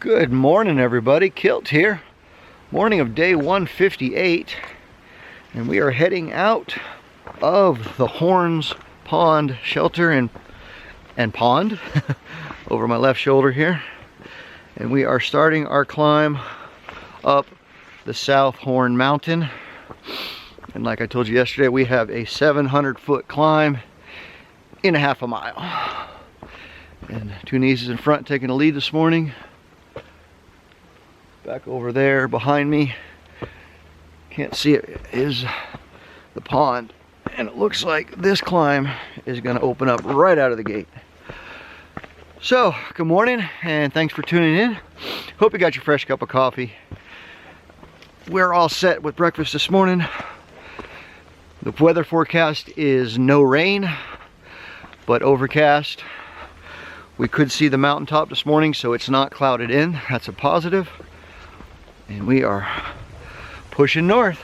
Good morning, everybody. Kilt here. Morning of day 158, and we are heading out of the Horns Pond shelter and pond over my left shoulder here, and we are starting our climb up the South Horn Mountain. And like I told you yesterday, we have a 700-foot climb in a half a mile. And two nieces in front taking the lead this morning. Back over there behind me, can't see it, is the pond. And it looks like this climb is going to open up right out of the gate. So, good morning and thanks for tuning in. Hope you got your fresh cup of coffee. We're all set with breakfast this morning. The weather forecast is no rain, but overcast. We could see the mountaintop this morning, so it's not clouded in. That's a positive. And we are pushing north.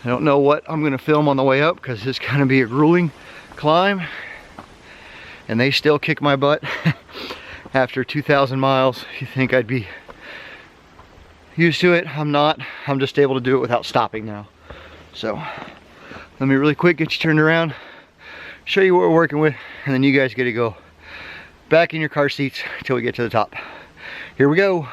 I don't know what I'm going to film on the way up because it's going to be a grueling climb. And they still kick my butt after 2,000 miles. You think I'd be used to it? I'm not. I'm just able to do it without stopping now. So let me really quick get you turned around, show you what we're working with, and then you guys get to go back in your car seats until we get to the top. Here we go.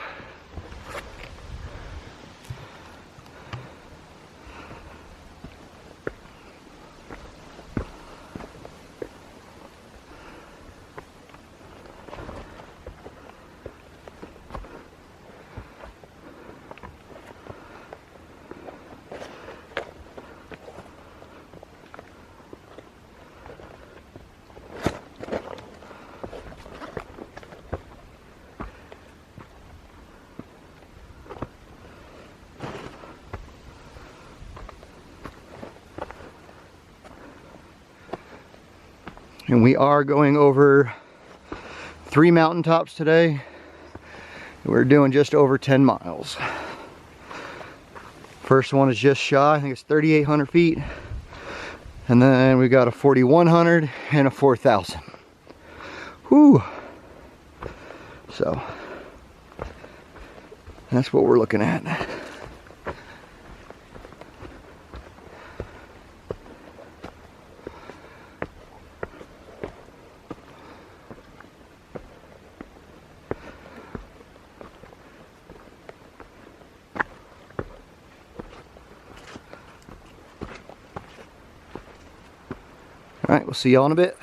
And we are going over 3 mountaintops today. We're doing just over 10 miles. First one is just shy, I think it's 3,800 feet. And then we got a 4,100 and a 4,000. Whew. So, that's what we're looking at. All right, we'll see y'all in a bit.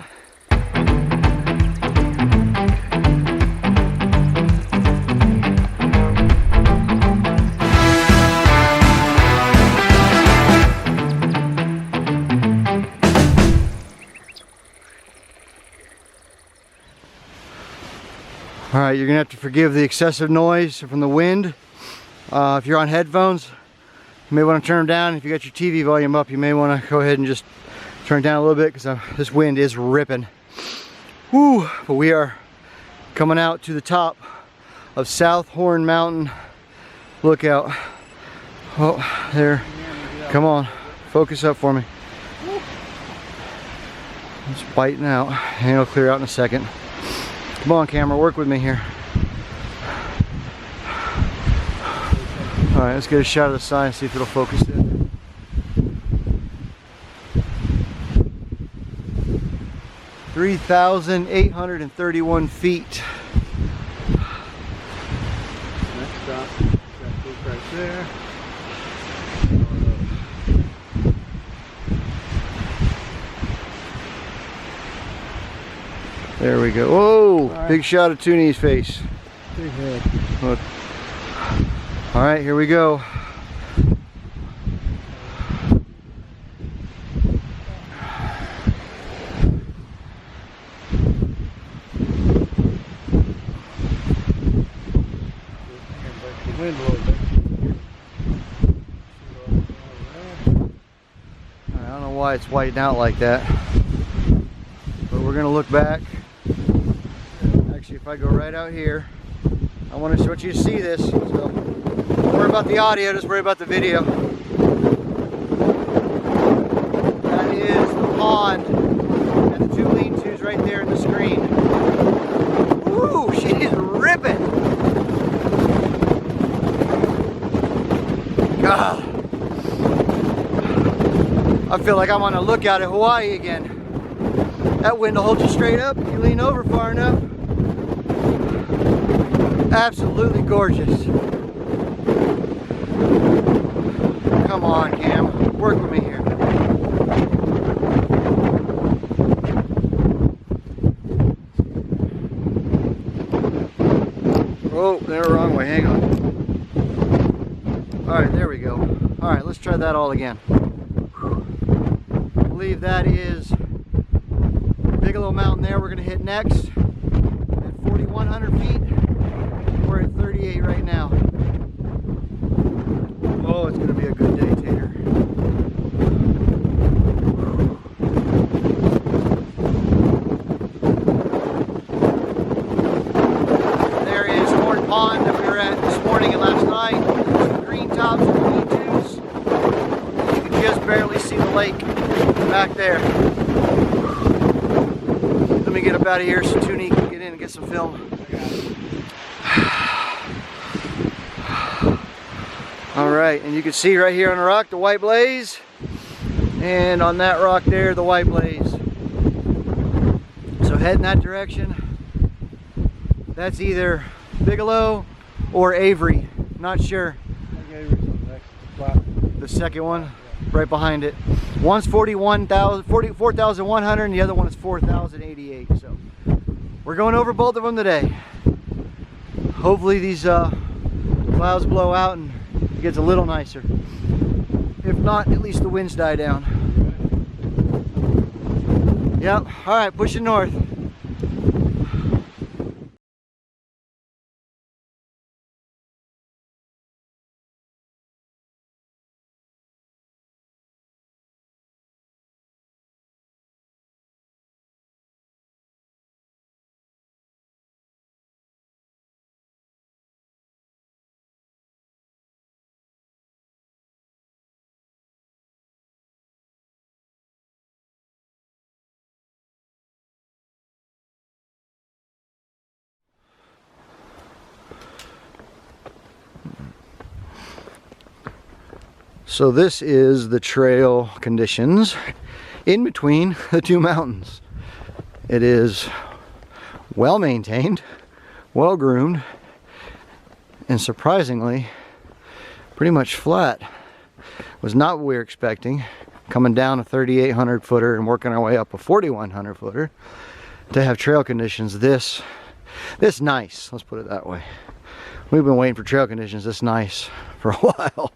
All right, you're gonna have to forgive the excessive noise from the wind. If you're on headphones, you may want to turn them down. If you got your TV volume up, you may want to go ahead and just turn it down a little bit because this wind is ripping. Woo! But we are coming out to the top of South Horn Mountain. Look out. Oh, there. Come on. Focus up for me. It's biting out. And it'll clear out in a second. Come on, camera. Work with me here. Alright, let's get a shot of the sign and see if it'll focus it. 3,831 feet. Next stop, that peak right there. There we go. Whoa! Right. Big shot of Tooney's face. Big head. Look. All right, here we go. Wind a little bit. I don't know why it's whiting out like that, but we're gonna look back. Actually, if I go right out here, I want you to see this. So don't worry about the audio, just worry about the video. That is the pond, and the two lean-tos right there in the screen. Woo! She's ripping. I feel like I'm on a lookout at Hawaii again. That wind will hold you straight up if you lean over far enough. Absolutely gorgeous. Come on, Cam. Work with me here. Oh, they're the wrong way. Hang on. Alright, there we go. Alright, let's try that all again. I believe that is Bigelow Mountain there we're going to hit next at 4,100 feet. We're at 38 right now. Oh, it's going to be a good day, Tater. There is Horn Pond that we were at this morning and last night. Green tops and green tubes. You can just barely see the lake back there. Let me get up out of here so Toonie can get in and get some film. Alright, and you can see right here on the rock the white blaze, and on that rock there the white blaze. So head in that direction. That's either Bigelow or Avery, not sure. I think Avery's on the next spot. The second one, right behind it. One's 4,100 and the other one is 4,088. So we're going over both of them today. Hopefully these clouds blow out and it gets a little nicer. If not, at least the winds die down. Yep, all right, pushing north. So this is the trail conditions in between the two mountains. It is well maintained, well groomed, and surprisingly pretty much flat. Was not what we were expecting, coming down a 3,800 footer and working our way up a 4,100 footer to have trail conditions this nice, let's put it that way. We've been waiting for trail conditions this nice for a while.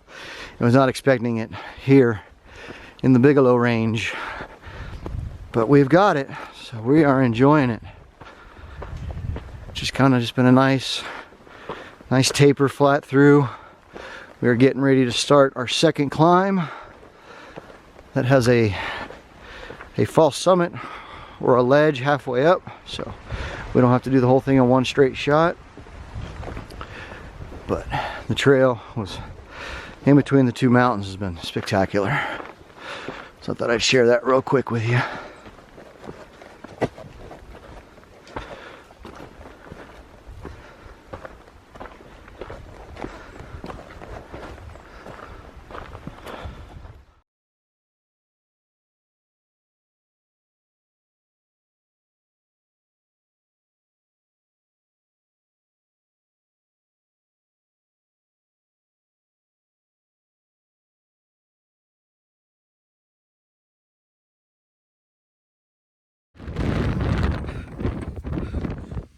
I was not expecting it here in the Bigelow range, but we've got it, so we are enjoying it. Just kind of been a nice taper flat through. We are getting ready to start our second climb that has a false summit or a ledge halfway up, so we don't have to do the whole thing in one straight shot. But the trail was in between the two mountains has been spectacular. So I thought I'd share that real quick with you.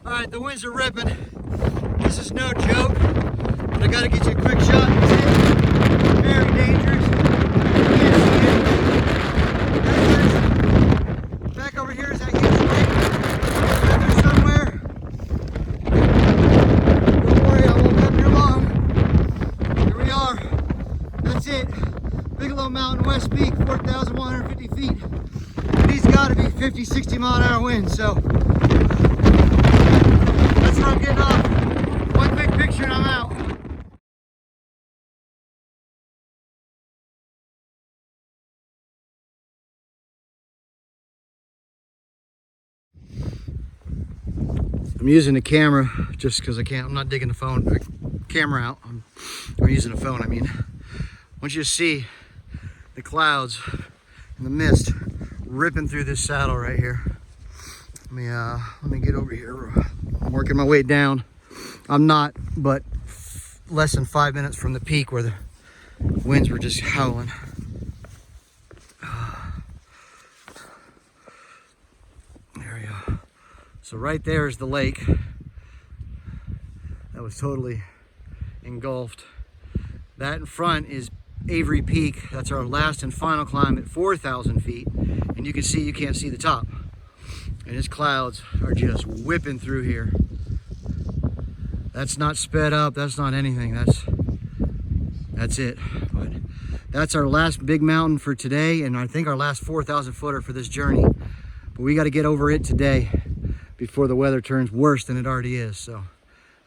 Alright, the winds are ripping. This is no joke, but I gotta get you a quick shot. Very dangerous. You can't see it. Back over here is that huge lake. Right there somewhere. Don't worry, I won't be up here long. Here we are. That's it. Bigelow Mountain, West Peak, 4,150 feet. These gotta be 50, 60 mile an hour winds, so that's where I'm getting off. One quick picture and I'm out. I'm using the camera just because I'm not digging the camera out. I'm using the phone, I mean. I want you to see the clouds And the mist ripping through this saddle right here. Let me get over here. I'm working my way down. I'm not, but less than 5 minutes from the peak where the winds were just howling. There we go. So right there is the lake. That was totally engulfed. That in front is Avery Peak. That's our last and final climb at 4,000 feet. And you can see, you can't see the top. And its clouds are just whipping through here. That's not sped up, that's not anything, that's it. But that's our last big mountain for today, and I think our last 4,000 footer for this journey. But we got to get over it today before the weather turns worse than it already is. So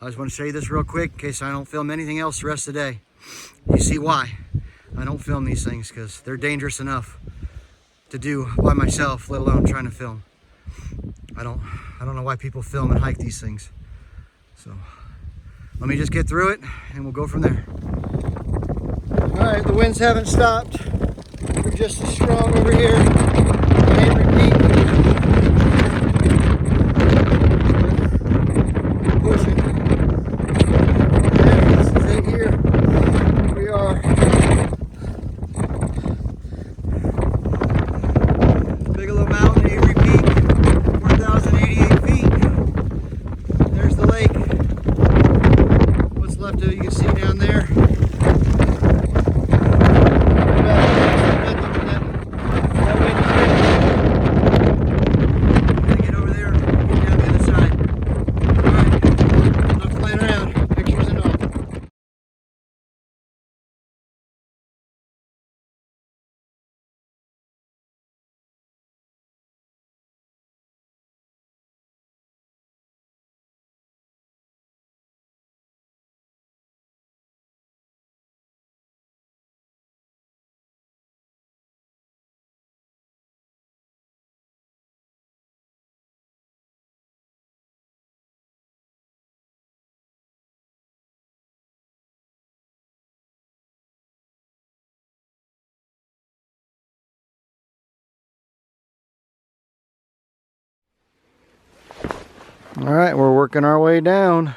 I just want to show you this real quick in case I don't film anything else the rest of the day. You see why I don't film these things, because they're dangerous enough to do by myself, let alone trying to film. I don't know why people film and hike these things. So let me just get through it and we'll go from there. All right, the winds haven't stopped. We're just as strong over here on Avery Peak. Pushing. And this is it here. We are. Bigelow Mountain, Avery Peak, 4,088 feet. There's the lake. What's left of it, you can see down there. Get over there, get down the other side. Alright, I'm not playing around. Pictures and all. All right, we're working our way down.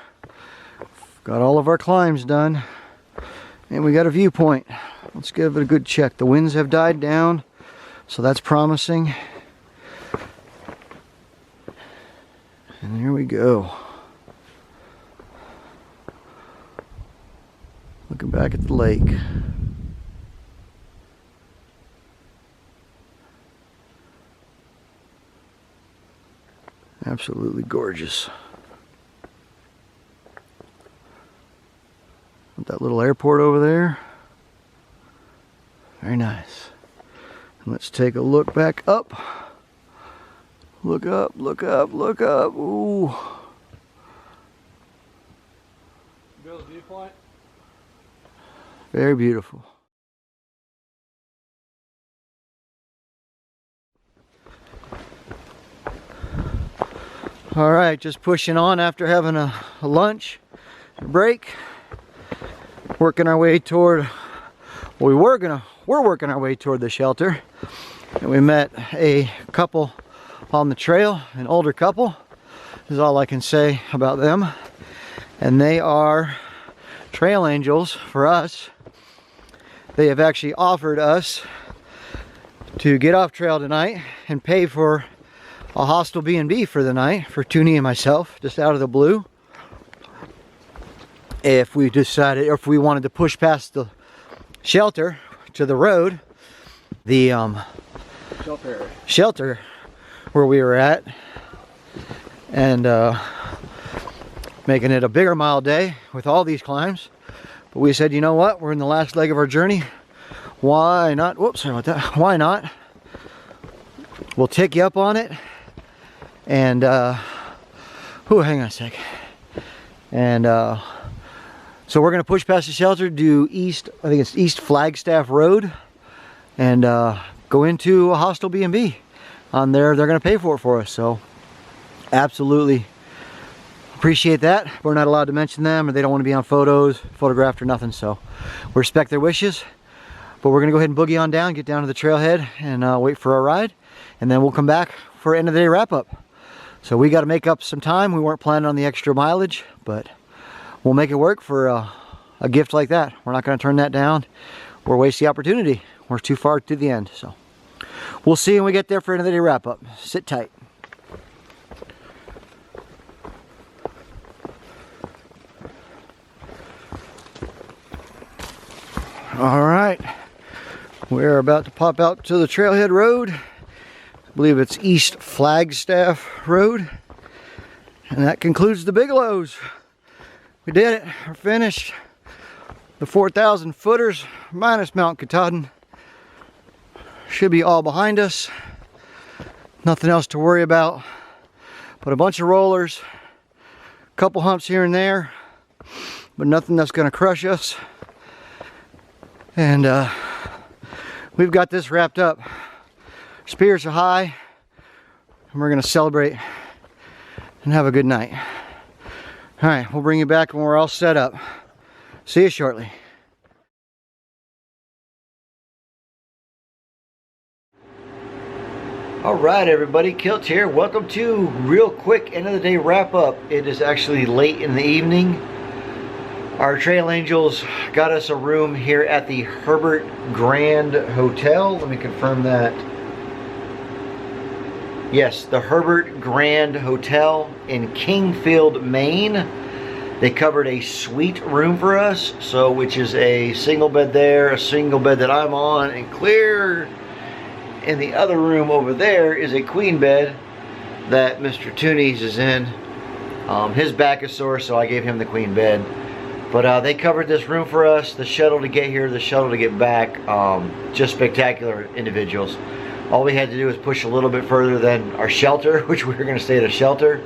Got all of our climbs done. And we got a viewpoint. Let's give it a good check. The winds have died down, so that's promising. And here we go. Looking back at the lake. Absolutely gorgeous. With that little airport over there. Very nice. And let's take a look back up. Look up, look up, look up. Ooh. Viewpoint. Very beautiful. All right, just pushing on after having a lunch, a break. Working our way toward, we're working our way toward the shelter. And we met a couple on the trail, an older couple. This is all I can say about them. And they are trail angels for us. They have actually offered us to get off trail tonight and pay for a hostel B&B for the night for Toonie and myself, just out of the blue. If we decided, or if we wanted to push past the shelter to the road, the shelter where we were at, and making it a bigger mile day with all these climbs. But we said, you know what? We're in the last leg of our journey. Why not? Whoops, sorry about that. Why not? We'll take you up on it. And, hang on a sec. And, so we're going to push past the shelter, do east, I think it's East Flagstaff Road, and go into a hostel B&B. On there, they're going to pay for it for us. So, absolutely appreciate that. We're not allowed to mention them, or they don't want to be on photos, photographed or nothing. So, we respect their wishes. But we're gonna go ahead and boogie on down, get down to the trailhead, and wait for our ride, and then we'll come back for end of the day wrap up. So we got to make up some time. We weren't planning on the extra mileage, but we'll make it work for a gift like that. We're not going to turn that down or waste the opportunity. We're too far to the end. So we'll see when we get there for end of the day wrap up. Sit tight. All right, we're about to pop out to the trailhead road. I believe it's East Flagstaff Road. And that concludes the Bigelows. We did it. We're finished. The 4,000 footers minus Mount Katahdin should be all behind us. Nothing else to worry about. But a bunch of rollers, a couple humps here and there, but nothing that's going to crush us. And we've got this wrapped up. Spirits are high, and we're going to celebrate and have a good night. All right, we'll bring you back when we're all set up. See you shortly. All right, everybody, Kilt here. Welcome to real quick end of the day wrap up. It is actually late in the evening. Our trail angels got us a room here at the Herbert Grand Hotel. Let me confirm that. Yes, the Herbert Grand Hotel in Kingfield, Maine. They covered a suite room for us, so which is a single bed there, a single bed that I'm on, and clear in the other room over there is a queen bed that Mr. Toonies is in. His back is sore, so I gave him the queen bed. But they covered this room for us, the shuttle to get here, the shuttle to get back. Just spectacular individuals. All we had to do was push a little bit further than our shelter, which we were going to stay at a shelter.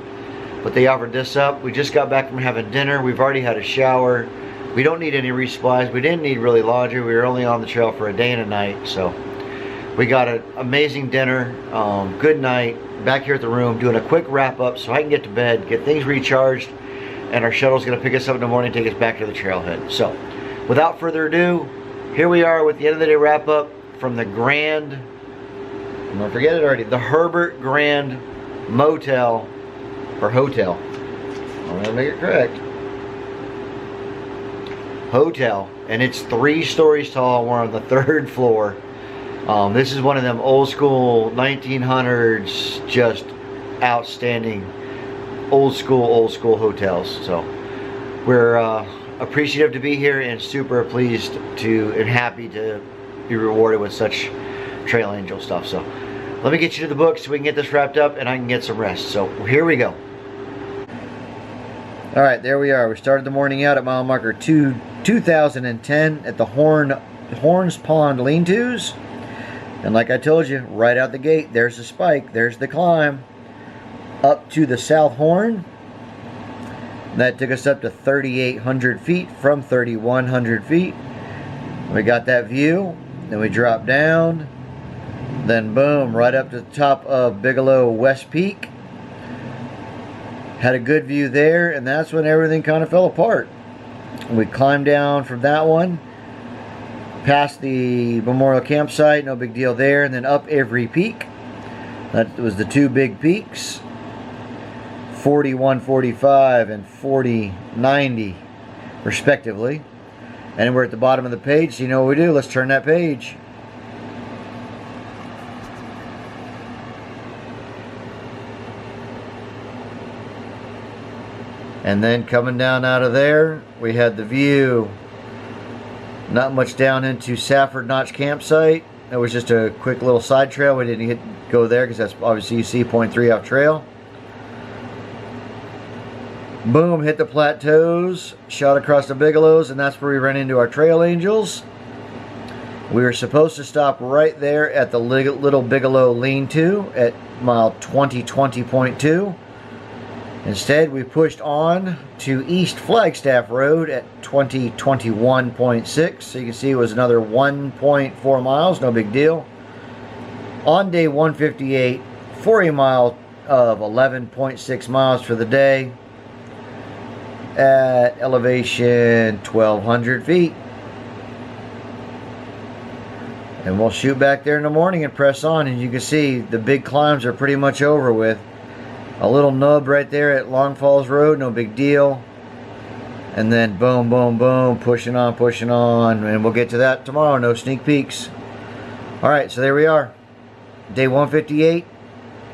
But they offered this up. We just got back from having dinner. We've already had a shower. We don't need any resupplies. We didn't need really laundry. We were only on the trail for a day and a night. So we got an amazing dinner. Good night. Back here at the room doing a quick wrap up so I can get to bed, get things recharged. And our shuttle's going to pick us up in the morning and take us back to the trailhead. So without further ado, here we are with the end of the day wrap up from the Grand... I'm going to forget it already. The Herbert Grand Motel, or Hotel. I'm going to make it correct. Hotel. And it's 3 stories tall. We're on the 3rd floor. This is one of them old school 1900s, just outstanding old school hotels. So we're appreciative to be here and super pleased to and happy to be rewarded with such trail angel stuff. So let me get you to the book so we can get this wrapped up and I can get some rest. So here we go. All right, there we are. We started the morning out at mile marker 2010 at the Horns Pond lean-tos. And like I told you, right out the gate, there's the spike, there's the climb up to the South Horn. That took us up to 3,800 feet from 3,100 feet. We got that view, then we dropped down, then boom, right up to the top of Bigelow West Peak. Had a good view there, and that's when everything kind of fell apart. We climbed down from that one, past the memorial campsite, no big deal there, and then up Avery Peak. That was the 2 big peaks, 4145 and 4090 respectively. And we're at the bottom of the page, so you know what we do. Let's turn that page. And then coming down out of there, we had the view. Not much down into Safford Notch campsite. That was just a quick little side trail. We didn't go there because that's obviously you see 0.3 off trail. Boom, hit the plateaus, shot across the Bigelows, and that's where we ran into our trail angels. We were supposed to stop right there at the little Bigelow lean-to at mile 20.2. Instead, we pushed on to East Flagstaff Road at 20.1.6. So you can see it was another 1.4 miles, no big deal. On day 158, for a mile of 11.6 miles for the day at elevation 1,200 feet. And we'll shoot back there in the morning and press on. And you can see the big climbs are pretty much over with. A little nub right there at Long Falls Road, no big deal. And then boom, boom, boom, pushing on, and we'll get to that tomorrow. No sneak peeks. Alright, so there we are. Day 158,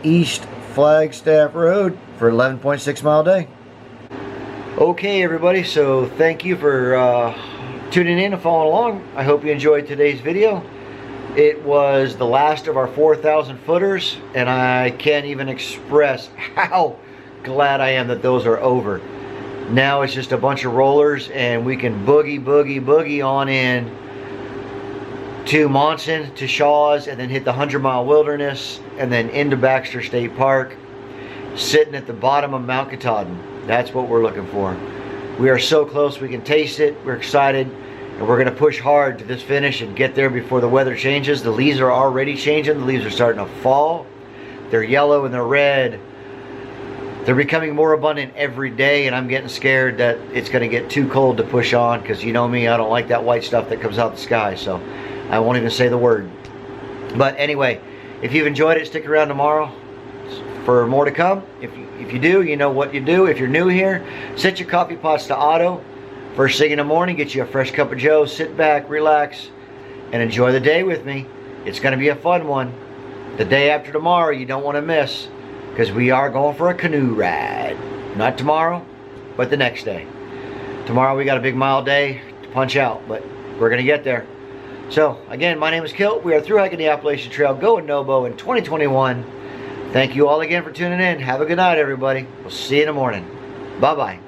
East Flagstaff Road for 11.6 mile day. Okay, everybody, so thank you for tuning in and following along. I hope you enjoyed today's video. It was the last of our 4,000 footers, and I can't even express how glad I am that those are over. Now it's just a bunch of rollers, and we can boogie on in to Monson, to Shaw's, and then hit the 100-mile wilderness, and then into Baxter State Park, sitting at the bottom of Mount Katahdin. That's what we're looking for. We are so close, we can taste it, we're excited, and we're going to push hard to this finish and get there before the weather changes. The leaves are already changing, the leaves are starting to fall. They're yellow and they're red. They're becoming more abundant every day, and I'm getting scared that it's going to get too cold to push on, because you know me, I don't like that white stuff that comes out the sky, so I won't even say the word. But anyway, if you've enjoyed it, stick around tomorrow for more to come. If you do, you know what you do. If you're new here, set your coffee pots to auto. First thing in the morning, get you a fresh cup of joe, sit back, relax, and enjoy the day with me. It's going to be a fun one. The day after tomorrow, you don't want to miss, because we are going for a canoe ride. Not tomorrow, but the next day. Tomorrow we got a big mile day to punch out, but we're going to get there. So, again, my name is Kilt. We are through hiking the Appalachian Trail, going Nobo in 2021. Thank you all again for tuning in. Have a good night, everybody. We'll see you in the morning. Bye-bye.